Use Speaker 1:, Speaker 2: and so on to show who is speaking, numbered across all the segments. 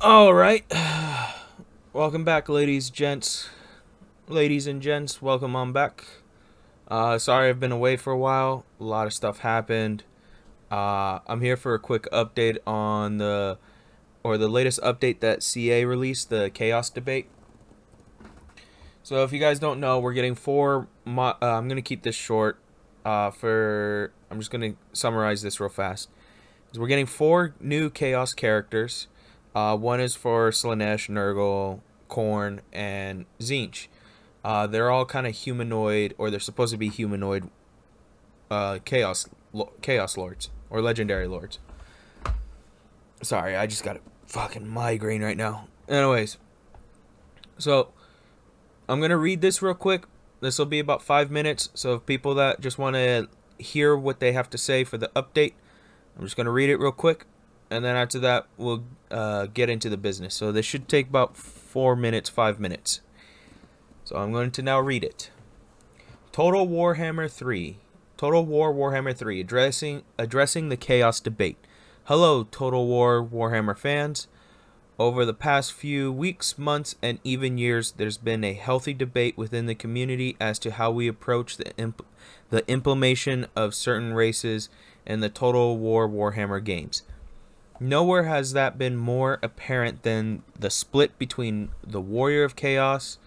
Speaker 1: All right. Welcome back, ladies and gents. Welcome on back. Sorry I've been away for a while. A lot of stuff happened. I'm here for a quick update on the latest update that CA released, the Chaos debate. So if you guys don't know, we're getting I'm gonna keep this short. I'm just gonna summarize this real fast. So we're getting 4 new Chaos characters. One is for Slanesh, Nurgle, Korn, and Zinch. They're all kind of humanoid, or they're supposed to be humanoid chaos lords or legendary lords. Sorry, I just got a fucking migraine right now. Anyways, so I'm gonna read this real quick. This will be about 5 minutes. So if people that just want to hear what they have to say for the update, I'm just gonna read it real quick, and then after that we'll get into the business. So this should take about 4 minutes, 5 minutes. So I'm going to now read it. Total War Warhammer 3, addressing the chaos debate. Hello, Total War Warhammer fans. Over the past few weeks, months, and even years, there's been a healthy debate within the community as to how we approach the implementation of certain races in the Total War Warhammer games. Nowhere has that been more apparent than the split between the Warrior of Chaos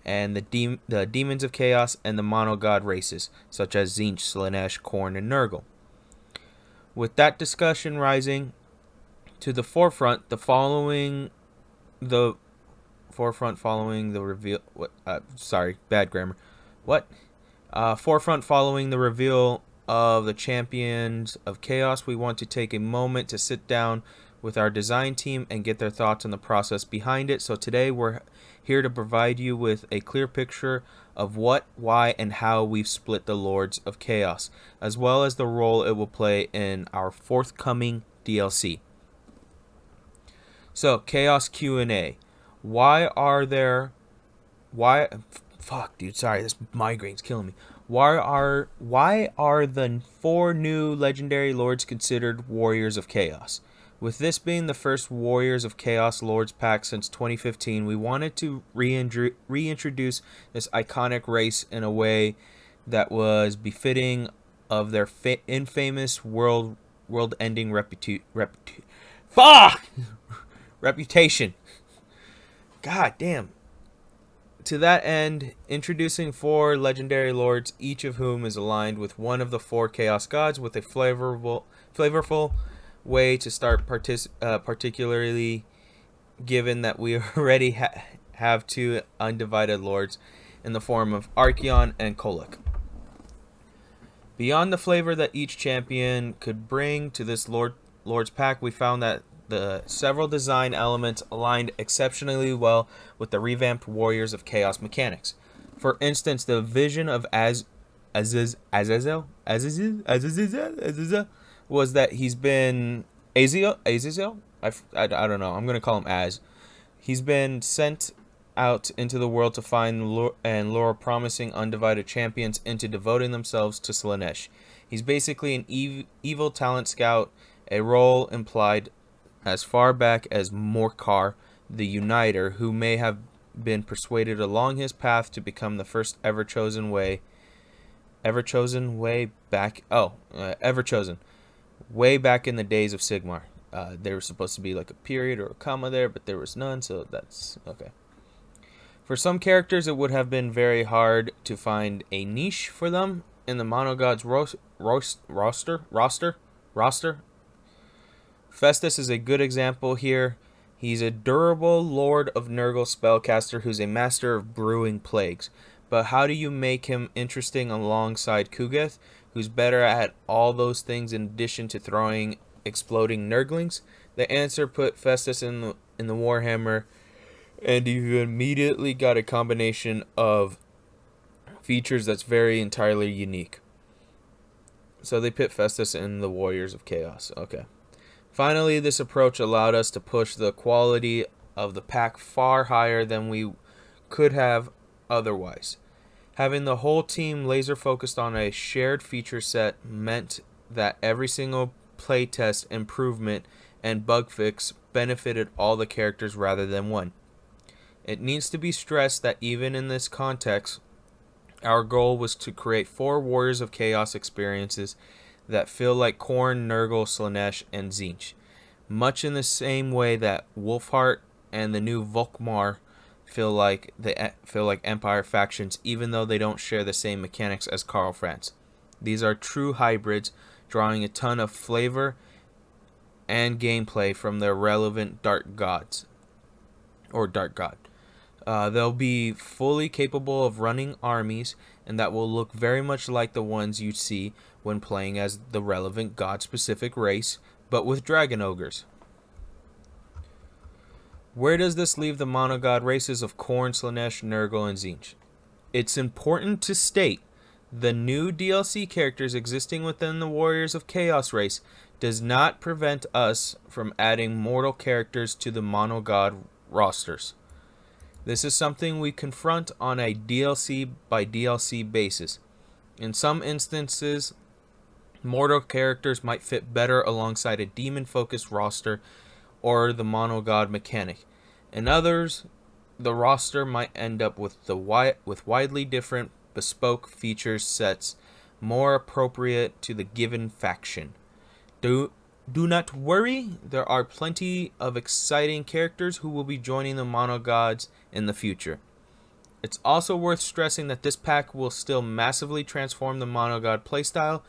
Speaker 1: and the Demons of Chaos and the Monogod races, such as Tzeentch, Slaanesh, Khorne, and Nurgle. With that discussion rising to the forefront, following the reveal. Sorry, bad grammar. What? Forefront following the reveal of the Champions of Chaos, we want to take a moment to sit down with our design team and get their thoughts on the process behind it. So today we're here to provide you with a clear picture of what, why, and how we've split the Lords of Chaos, as well as the role it will play in our forthcoming DLC. So, Chaos Q&A. Why are there... Why... Fuck, dude, sorry, this migraine's killing me. Why are the 4 new legendary lords considered Warriors of Chaos? With this being the first Warriors of Chaos Lords pack since 2015, we wanted to reintroduce this iconic race in a way that was befitting of their infamous world-ending reputation. God damn. To that end, introducing 4 legendary lords, each of whom is aligned with one of the 4 chaos gods, with a flavorful way to start, particularly given that we already have 2 undivided lords in the form of Archeon and Kolak. Beyond the flavor that each champion could bring to this lord's pack, we found that the several design elements aligned exceptionally well with the revamped Warriors of Chaos mechanics. For instance, the vision of Azazel was that he's been Azazel. I don't know. I'm gonna call him Az. He's been sent out into the world to find and lure promising undivided champions into devoting themselves to Slaanesh. He's basically an evil talent scout, a role implied as far back as Morkar, the Uniter, who may have been persuaded along his path to become the first ever chosen way back in the days of Sigmar. There was supposed to be like a period or a comma there, but there was none, so that's okay. For some characters, it would have been very hard to find a niche for them in the Monogod's roster. Festus is a good example here. He's a durable Lord of Nurgle spellcaster who's a master of brewing plagues. But how do you make him interesting alongside Kugeth, who's better at all those things in addition to throwing exploding Nurglings? The answer put Festus in the Warhammer, and you immediately got a combination of features that's very entirely unique. So they put Festus in the Warriors of Chaos. Okay. Finally, this approach allowed us to push the quality of the pack far higher than we could have otherwise. Having the whole team laser focused on a shared feature set meant that every single playtest improvement and bug fix benefited all the characters rather than one. It needs to be stressed that even in this context, our goal was to create 4 Warriors of Chaos experiences that feel like Khorne, Nurgle, Slaanesh, and Tzeentch, much in the same way that Wolfheart and the new Volkmar feel like Empire factions, even though they don't share the same mechanics as Karl Franz. These are true hybrids, drawing a ton of flavor and gameplay from their relevant Dark Gods, or Dark God. They'll be fully capable of running armies, and that will look very much like the ones you see when playing as the relevant god-specific race, but with dragon ogres. Where does this leave the monogod races of Khorne, Slaanesh, Nurgle, and Tzeentch? It's important to state the new DLC characters existing within the Warriors of Chaos race does not prevent us from adding mortal characters to the monogod rosters. This is something we confront on a DLC by DLC basis. In some instances, mortal characters might fit better alongside a demon-focused roster or the monogod mechanic. In others, the roster might end up with widely different bespoke feature sets more appropriate to the given faction. Do not worry, there are plenty of exciting characters who will be joining the monogods in the future. It's also worth stressing that this pack will still massively transform the monogod playstyle.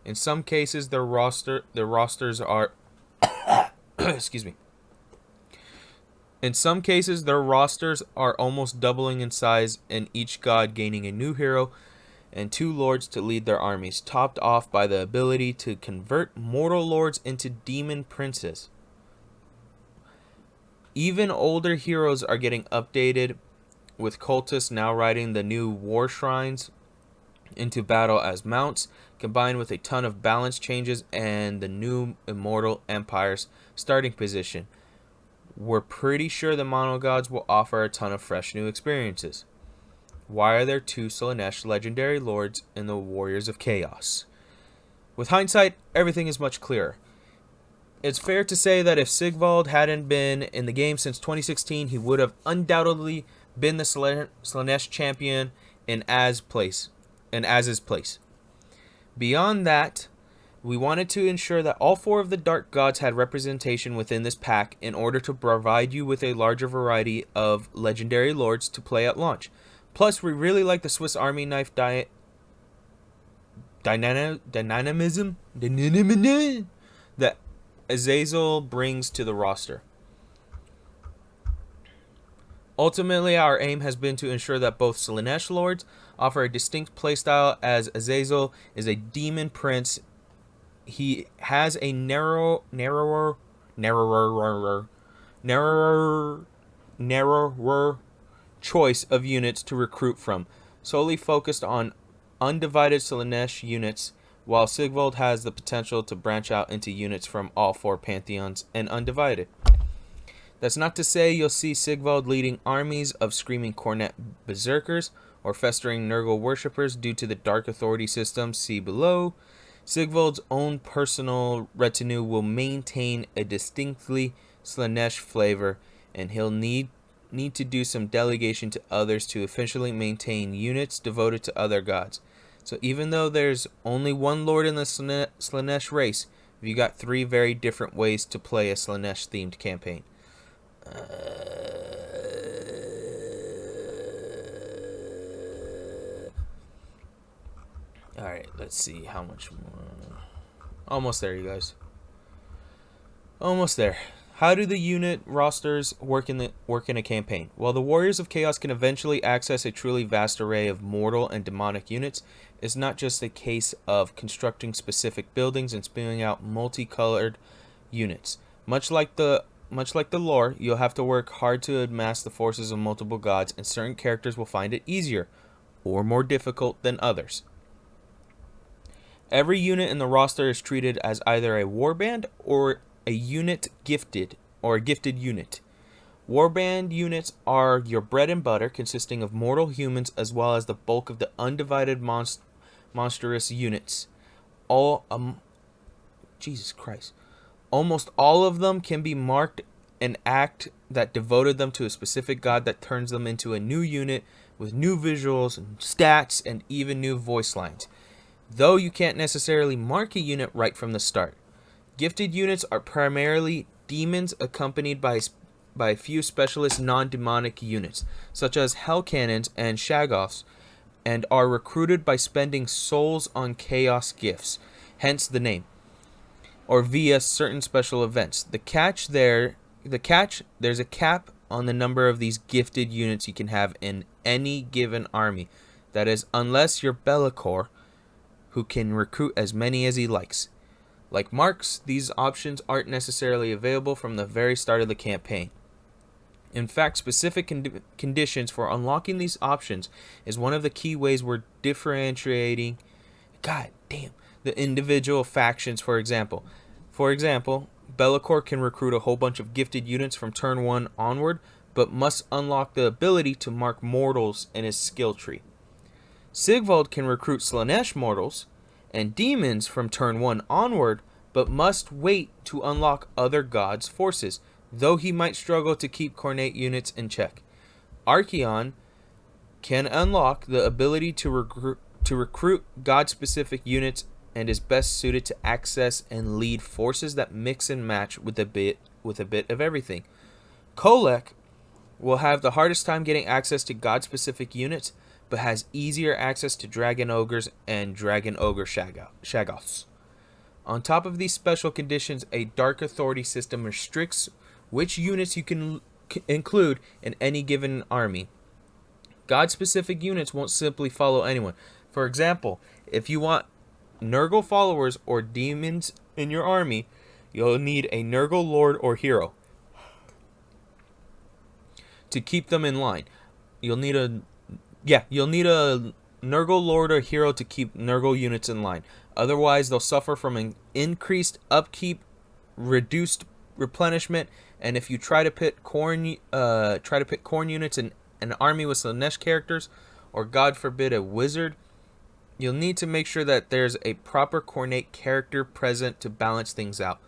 Speaker 1: In some cases, their rosters are excuse me. In some cases, their rosters are almost doubling in size, and each god gaining a new hero and 2 lords to lead their armies, topped off by the ability to convert mortal lords into demon princes. Even older heroes are getting updated, with cultists now riding the new war shrines into battle as mounts, combined with a ton of balance changes and the new Immortal Empire's starting position. We're pretty sure the monogods will offer a ton of fresh new experiences. Why are there 2 Slaanesh legendary lords in the Warriors of Chaos? With hindsight, everything is much clearer. It's fair to say that if Sigvald hadn't been in the game since 2016, he would have undoubtedly been the Slaanesh champion in Az's place. Beyond that, we wanted to ensure that all 4 of the Dark Gods had representation within this pack in order to provide you with a larger variety of legendary lords to play at launch. Plus, we really like the Swiss Army knife dynamism that Azazel brings to the roster. Ultimately, our aim has been to ensure that both Slaanesh lords offer a distinct playstyle, as Azazel is a demon prince. He has a narrower choice of units to recruit from, solely focused on undivided Slaanesh units, while Sigvald has the potential to branch out into units from all 4 pantheons and undivided. That's not to say you'll see Sigvald leading armies of screaming cornet berserkers or festering Nurgle worshippers due to the Dark Authority system see below. Sigvald's own personal retinue will maintain a distinctly Slaanesh flavor, and he'll need to do some delegation to others to officially maintain units devoted to other gods. So even though there's only 1 lord in the Slaanesh race, you got 3 very different ways to play a Slaanesh themed campaign. Alright, let's see how much more. Almost there, you guys. Almost there. How do the unit rosters work in a campaign? Well, the Warriors of Chaos can eventually access a truly vast array of mortal and demonic units. It's not just a case of constructing specific buildings and spewing out multicolored units. Much like the lore, you'll have to work hard to amass the forces of multiple gods, and certain characters will find it easier or more difficult than others. Every unit in the roster is treated as either a warband or a gifted unit. Warband units are your bread and butter, consisting of mortal humans as well as the bulk of the undivided monstrous units. Jesus Christ. Almost all of them can be marked an act that devoted them to a specific god that turns them into a new unit with new visuals and stats and even new voice lines. Though you can't necessarily mark a unit right from the start. Gifted units are primarily demons accompanied by a few specialist non-demonic units, such as Hell Cannons and Shaggoths, and are recruited by spending souls on chaos gifts, hence the name, or via certain special events. There's a cap on the number of these gifted units you can have in any given army. That is, unless you're Be'lakor, who can recruit as many as he likes. Like marks, these options aren't necessarily available from the very start of the campaign. In fact, specific conditions for unlocking these options is one of the key ways we're differentiating the individual factions. For example, Be'lakor can recruit a whole bunch of gifted units from turn 1 onward, but must unlock the ability to mark mortals in his skill tree. Sigvald can recruit Slaanesh mortals and demons from turn 1 onward, but must wait to unlock other gods' forces, though he might struggle to keep Khornate units in check. Archaon can unlock the ability to recruit god-specific units and is best suited to access and lead forces that mix and match with a bit of everything. Kolek will have the hardest time getting access to god-specific units, but has easier access to Dragon Ogres and Dragon Ogre Shaggoths. On top of these special conditions, a Dark Authority system restricts which units you can include in any given army. God-specific units won't simply follow anyone. For example, if you want Nurgle followers or demons in your army, you'll need a Nurgle Lord or Hero to keep them in line. You'll need a Nurgle Lord or Hero to keep Nurgle units in line. Otherwise, they'll suffer from an increased upkeep, reduced replenishment, and if you try to pit Khorne units in an army with Slaanesh characters, or God forbid a wizard, you'll need to make sure that there's a proper Khornate character present to balance things out.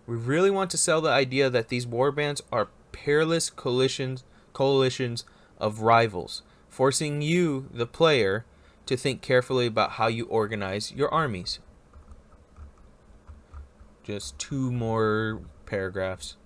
Speaker 1: We really want to sell the idea that these warbands are peerless coalitions of rivals, forcing you, the player, to think carefully about how you organize your armies. Just 2 more paragraphs.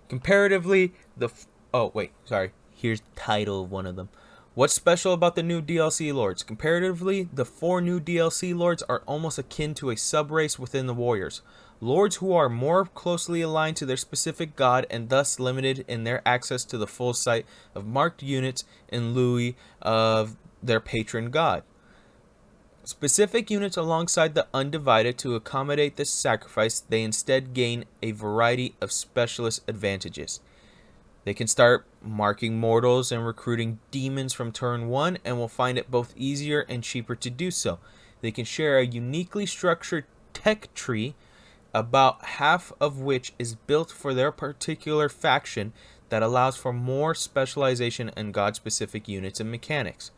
Speaker 1: Comparatively, here's the title of one of them. What's special about the new DLC lords? Comparatively, the 4 new DLC lords are almost akin to a sub-race within the warriors. Lords who are more closely aligned to their specific god and thus limited in their access to the full sight of marked units in lieu of their patron god. Specific units alongside the undivided to accommodate this sacrifice, they instead gain a variety of specialist advantages. They can start marking mortals and recruiting demons from turn 1 and will find it both easier and cheaper to do so. They can share a uniquely structured tech tree, about half of which is built for their particular faction, that allows for more specialization and god-specific units and mechanics.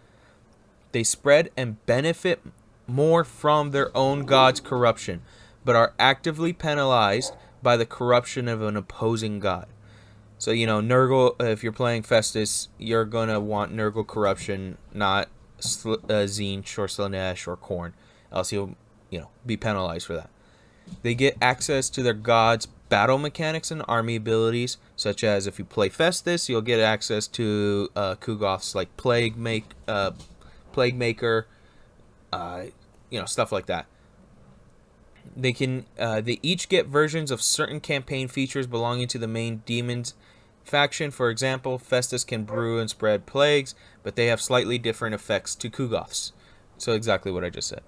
Speaker 1: They spread and benefit more from their own god's corruption, but are actively penalized by the corruption of an opposing god. So, Nurgle, if you're playing Festus, you're going to want Nurgle corruption, not Tzeentch or Slaanesh or Khorne, else you'll, be penalized for that. They get access to their god's battle mechanics and army abilities, such as if you play Festus, you'll get access to Kugoths like Plague Maker, stuff like that. They each get versions of certain campaign features belonging to the main demons faction. For example, Festus can brew and spread plagues, but they have slightly different effects to Kugoths. So exactly what I just said.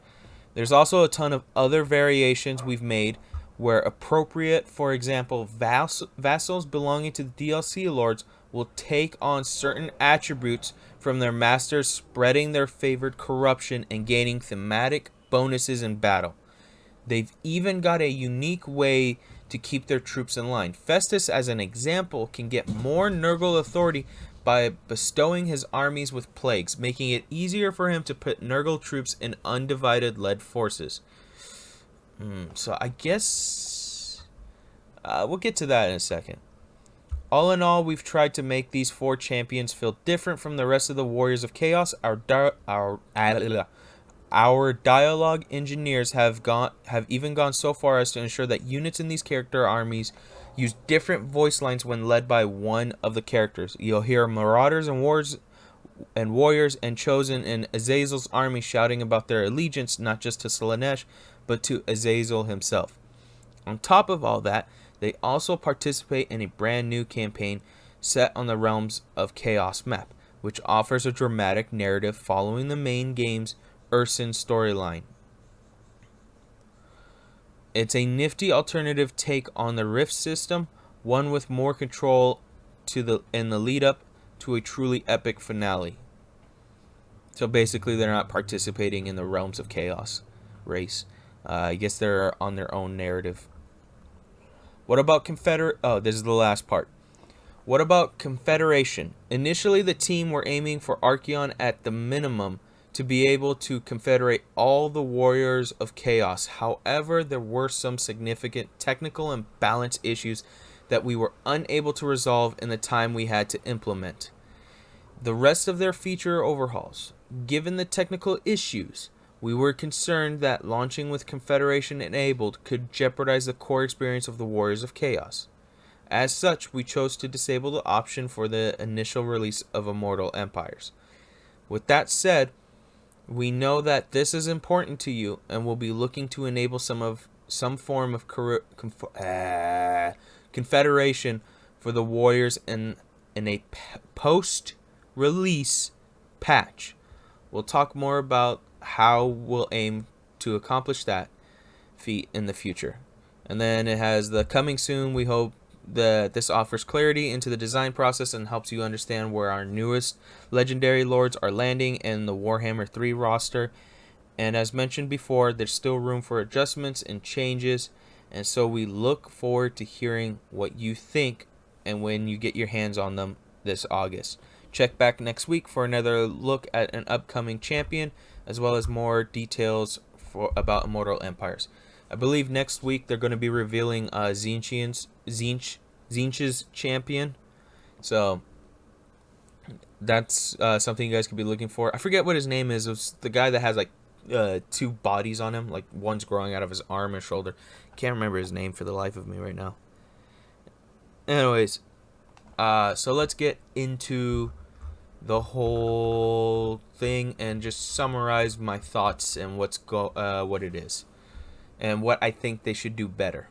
Speaker 1: There's also a ton of other variations we've made where appropriate. For example, vassals belonging to the DLC lords will take on certain attributes from their masters, spreading their favored corruption and gaining thematic bonuses in battle. They've even got a unique way to keep their troops in line. Festus, as an example, can get more Nurgle authority by bestowing his armies with plagues, making it easier for him to put Nurgle troops in undivided led forces. So I guess we'll get to that in a second. All in all, we've tried to make these 4 champions feel different from the rest of the Warriors of Chaos. Our dialogue engineers have even gone so far as to ensure that units in these character armies use different voice lines when led by one of the characters. You'll hear Marauders and Warriors and Chosen in Azazel's army shouting about their allegiance not just to Slaanesh, but to Azazel himself. On top of all that, they also participate in a brand new campaign set on the Realms of Chaos map, which offers a dramatic narrative following the main game's Urson storyline. It's a nifty alternative take on the Rift system, one with more control in the lead up to a truly epic finale. So basically, they're not participating in the Realms of Chaos race. I guess they're on their own narrative. What about this is the last part. What about Confederation? Initially, the team were aiming for Archeon at the minimum to be able to confederate all the Warriors of Chaos. However, there were some significant technical and balance issues that we were unable to resolve in the time we had to implement the rest of their feature overhauls. Given the technical issues, we were concerned that launching with Confederation enabled could jeopardize the core experience of the Warriors of Chaos. As such, we chose to disable the option for the initial release of Immortal Empires. With that said, we know that this is important to you and will be looking to enable some form of confederation for the Warriors in a post-release patch. We'll talk more about how we'll aim to accomplish that feat in the future. And then it has the coming soon. We hope that this offers clarity into the design process and helps you understand where our newest legendary lords are landing in the Warhammer 3 roster. And as mentioned before, there's still room for adjustments and changes, and so we look forward to hearing what you think and when you get your hands on them this August. Check back next week for another look at an upcoming champion, as well as more details about Immortal Empires. I believe next week they're going to be revealing Tzeentch's champion. So that's something you guys could be looking for. I forget what his name is. It was the guy that has like 2 bodies on him. Like one's growing out of his arm and shoulder. Can't remember his name for the life of me right now. Anyways, so let's get into the whole thing and just summarize my thoughts and what it is and what I think they should do better.